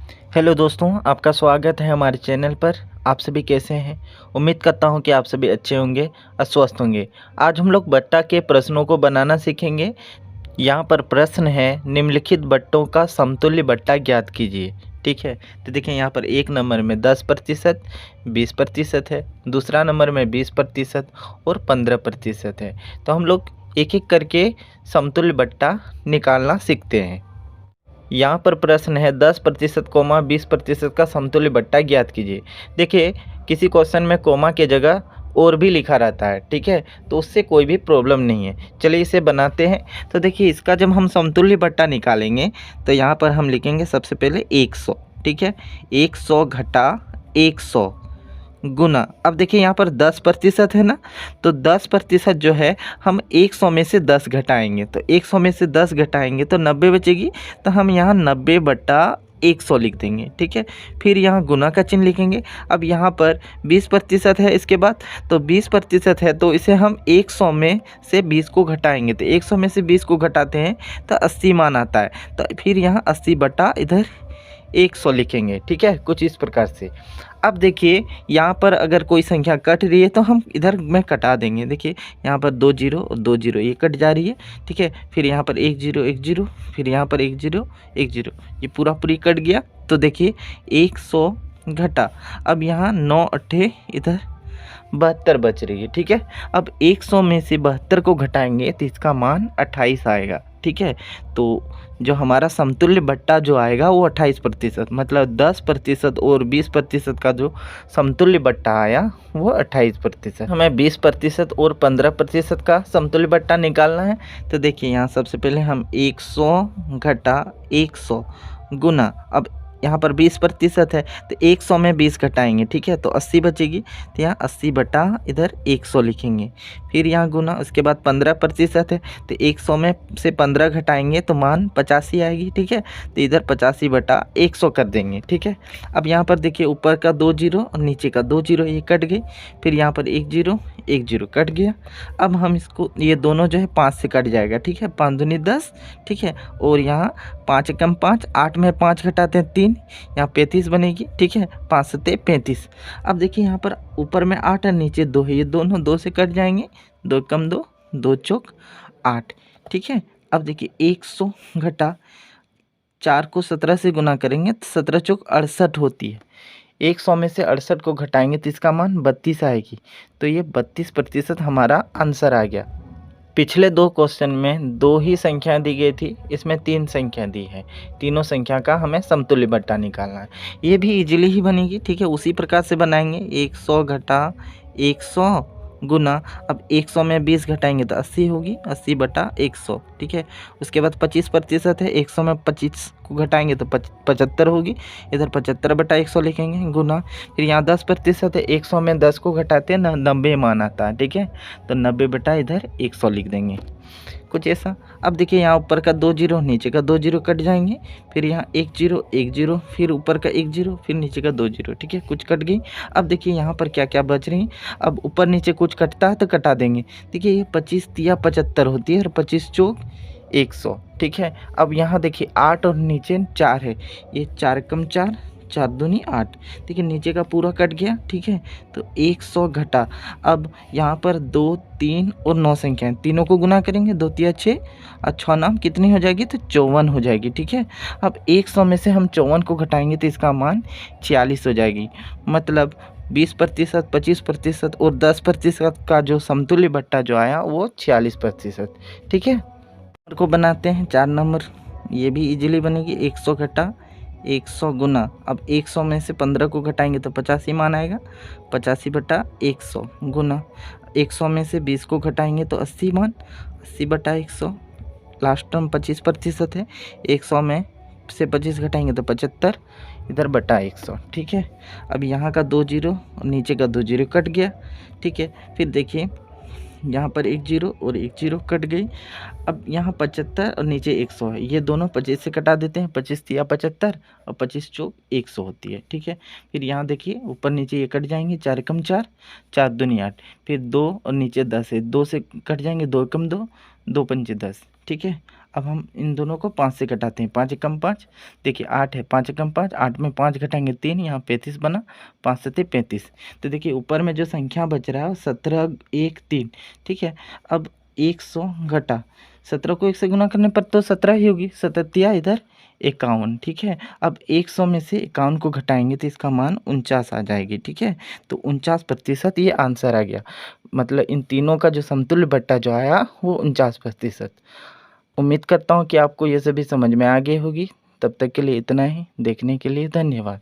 Hello दोस्तों, आपका स्वागत है हमारे चैनल पर। आप सभी कैसे हैं? उम्मीद करता हूं कि आप सभी अच्छे होंगे और स्वस्थ होंगे। आज हम लोग बट्टा के प्रश्नों को बनाना सीखेंगे। यहाँ पर प्रश्न है, निम्नलिखित बट्टों का समतुल्य बट्टा ज्ञात कीजिए। ठीक है, तो देखिए यहाँ पर एक नंबर में 10%, 20% है, दूसरा नंबर में 20% और 15% है। तो हम लोग एक एक करके समतुल्य बट्टा निकालना सीखते हैं। यहाँ पर प्रश्न है 10% कोमा 20% का समतुल्य बट्टा ज्ञात कीजिए। देखिए, किसी क्वेश्चन में कोमा के जगह और भी लिखा रहता है, ठीक है, तो उससे कोई भी प्रॉब्लम नहीं है। चलिए इसे बनाते हैं। तो देखिए, इसका जब हम समतुल्य बट्टा निकालेंगे तो यहाँ पर हम लिखेंगे सबसे पहले 100। ठीक है, 100 घटा 100 गुना, अब देखिए यहाँ पर 10% है ना, तो 10% जो है हम 100 में से 10 घटाएंगे, तो 100 में से 10 घटाएंगे तो 90 बचेगी। तो हम यहाँ 90/100 लिख देंगे। ठीक है, फिर यहाँ गुना का चिन्ह लिखेंगे। अब यहाँ पर 20% है, इसके बाद तो 20% है, तो इसे हम 100 में से 20 को घटाएंगे, तो 100 में से 20 को घटाते हैं तो 80 मान आता है। तो फिर यहाँ 80 बटा इधर 100 लिखेंगे। ठीक है, कुछ इस प्रकार से। अब देखिए, यहाँ पर अगर कोई संख्या कट रही है तो हम इधर में कटा देंगे। देखिए, यहाँ पर 2 जीरो और 2 जीरो ये कट जा रही है। ठीक है, फिर यहाँ पर 1 जीरो 1 जीरो, फिर यहाँ पर 1 जीरो 1 जीरो, ये पूरा पूरी कट गया। तो देखिए 100 घटा, अब यहाँ 9 अट्ठे इधर 72 बच रही है। ठीक है, अब 100 में से 72 को घटाएंगे तो इसका मान 28 आएगा। ठीक है, तो जो हमारा समतुल्य बट्टा जो आएगा वो 28%, मतलब 10% और 20% का जो समतुल्य बट्टा आया वो 28%। हमें 20% और 15% का समतुल्य बट्टा निकालना है। तो देखिए, यहाँ सबसे पहले हम 100 घटा 100 गुना, अब यहाँ पर 20% है तो 100 में 20 घटाएंगे। ठीक है, तो 80 बचेगी, तो यहाँ 80 बटा इधर 100 लिखेंगे। फिर यहाँ गुना, उसके बाद 15% है तो 100 में से 15 घटाएंगे तो मान 85 आएगी। ठीक है, तो इधर 85 बटा 100 कर देंगे। ठीक है, अब यहाँ पर देखिए, ऊपर का 2 जीरो और नीचे का 2 जीरो ये कट गई। फिर यहाँ पर 1 जीरो 1 जीरो कट गया। अब हम इसको, ये दोनों जो है 5 से कट जाएगा। ठीक है, 5 दूनी 10। ठीक है, और यहाँ 5 एकम 5, 8 में 5 घटाते हैं 3, यहाँ 35 बनेगी। ठीक है, 5 सत्ते 35। अब देखिए, यहाँ पर ऊपर में 8 और नीचे 2 है, ये दोनों 2 से कट जाएंगे। 2 एकम 2, 2 चौक 8। ठीक है, अब देखिए 100 घटा 4 को 17 से गुना करेंगे तो 17 चौक 68 होती है। 100 में से 68 को घटाएंगे तो इसका मान 32 आएगी। तो ये 32% हमारा आंसर आ गया। पिछले 2 क्वेश्चन में 2 ही संख्या दी गई थी, इसमें 3 संख्या दी है। तीनों संख्या का हमें समतुल्य बट्टा निकालना है। ये भी इजीली ही बनेगी। ठीक है, उसी प्रकार से बनाएंगे। 100 घटा 100 गुना, अब 100 में 20 घटाएंगे तो 80 होगी, 80 बटा 100। ठीक है, उसके बाद 25% है, 100 में 25 को घटाएंगे तो 75 होगी, इधर 75 बटा 100 लिखेंगे गुना। फिर यहाँ 10% है, 100 में 10 को घटाते हैं 90 मान आता है। ठीक है, तो 90 बटा इधर 100 लिख देंगे, कुछ ऐसा। अब देखिए, यहाँ ऊपर का 2 जीरो नीचे का 2 जीरो कट जाएंगे। फिर यहाँ 1 जीरो 1 जीरो, फिर ऊपर का 1 जीरो, फिर नीचे का 2 जीरो। ठीक है, कुछ कट गई। अब देखिए यहाँ पर क्या क्या बच रही है। अब ऊपर नीचे कुछ कटता है तो कटा देंगे। देखिए, ये 25 तिया 75 होती है और 25 चौक 100। ठीक है, अब यहाँ देखिए 8 और नीचे 4 है, ये 4 एकम 4, 4 दूनी 8। देखिए, नीचे का पूरा कट गया। ठीक है, तो 100 घटा, अब यहाँ पर 2 3 और 9 संख्याएं, तीनों को गुना करेंगे, 2 तिया 6 और 6 नाम कितनी हो जाएगी, तो 54 हो जाएगी। ठीक है, अब 100 में से हम 54 को घटाएंगे तो इसका मान 46 हो जाएगी। मतलब 20%, 25% और 10% का जो समतुल्य बट्टा जो आया वो 46%। ठीक है, को बनाते हैं 4 नंबर, ये भी इजीली बनेगी। 100 घटा 100 गुना, अब 100 में से 15 को घटाएंगे तो 85 मान आएगा, 85 बटा 100 गुना। 100 में से 20 को घटाएंगे तो 80 मान, 80 बटा 100। लास्ट टर्म 25% है, 100 में से 25 घटाएंगे तो 75, इधर बटा 100। ठीक है, अब यहाँ का 2 जीरो और नीचे का 2 जीरो कट गया। ठीक है, फिर देखिए यहाँ पर 1 जीरो और 1 जीरो कट गई। अब यहाँ 75 और नीचे 100 है, ये दोनों 25 से कटा देते हैं। 25 तिया 75 और 25 चौक 100 होती है। ठीक है, फिर यहाँ देखिए ऊपर नीचे ये कट जाएंगे। 4 एकम 4, 4 दूनी 8, फिर 2 और नीचे 10 है, 2 से कट जाएंगे। 2 एकम 2, 2 पंचे 10। ठीक है, अब हम इन दोनों को 5 से घटाते हैं, 5 एकम 5, देखिए 8 है, 5 एकम 5, 8 में 5 घटाएंगे 3, यहाँ 35 बना, 5 सत्ते 35। तो देखिए ऊपर में जो संख्या बच रहा है 17 1 3, ठीक है। अब 100 घटा 17 को 1 से गुना करने पर तो 17 ही होगी, 17 इधर 51, ठीक है। अब 100 में से 51 को घटाएंगे तो इसका मान 49 आ जाएगी, ठीक है। तो 49% ये आंसर आ गया, मतलब इन तीनों का जो समतुल्य बट्टा जो आया वो 49%। उम्मीद करता हूँ कि आपको ये सभी समझ में आ गई होगी। तब तक के लिए इतना ही। देखने के लिए धन्यवाद।